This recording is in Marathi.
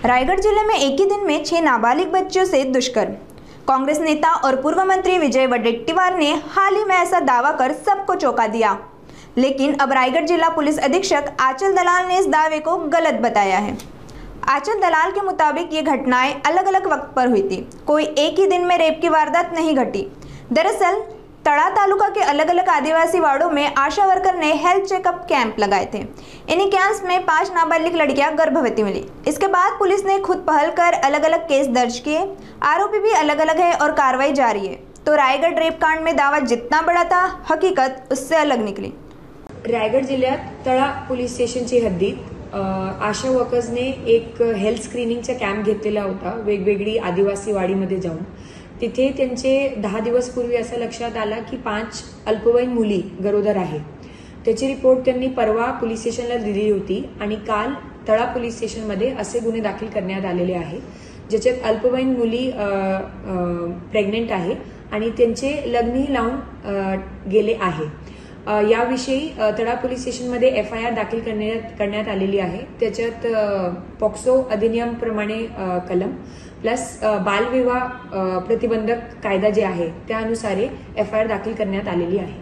रायगढ़ जिले में एक ही दिन में 6 नाबालिग बच्चियों से दुष्कर्म। कांग्रेस नेता और पूर्व मंत्री विजय वडेट्टीवार ने हाल ही में ऐसा दावा कर सबको चौंका दिया, लेकिन अब रायगढ़ जिला पुलिस अधीक्षक आंचल दलाल ने इस दावे को गलत बताया है। आंचल दलाल के मुताबिक ये घटनाएं अलग अलग वक्त पर हुई थी, कोई एक ही दिन में रेप की वारदात नहीं घटी। दरअसल तड़ा तालुका के अलग अलग आदिवासी वार्डों में आशा वर्कर ने हेल्थ चेकअप कैंप लगाए थे। इन्हीं कैंप्स में 5 नाबालिग लड़कियां गर्भवती मिली। इसके बाद पुलिस ने खुद पहल कर अलग अलग केस दर्ज किए। आरोपी भी अलग अलग है और कार्रवाई जारी है। तो रायगढ़ रेप कांड में दावा जितना बड़ा था, हकीकत उससे अलग निकली। रायगड जिल्ह्यात तळा पोलीस स्टेशनची हद्दीत आशा वर्कर्सने एक हेल्थ स्क्रीनिंगचा कॅम्प घेतलेला होता, वेगवेगळी आदिवासी वाडीमध्ये जाऊन। तिथे त्यांचे 10 दिवस पूर्वी असं लक्षात आलं की 5 अल्पवयीन मुली गरोदर आहेत। त्याची रिपोर्ट त्यांनी परवा पोलीस स्टेशनला दिली होती आणि काल तळा पोलीस स्टेशनमध्ये असे गुन्हे दाखल करण्यात आलेले आहे, ज्याच्यात अल्पवयीन मुली प्रेग्नेंट आहे आणि त्यांचे लग्नही लावून गेले आहे। याविषयी तळा पोलीस स्टेशनमध्ये FIR दाखल करण्यात आलेली आहे। त्याच्यात पॉक्सो अधिनियम प्रमाणे कलम प्लस बालविवाह प्रतिबंधक कायदा जे आहे त्यानुसार FIR दाखल करण्यात आलेली आहे।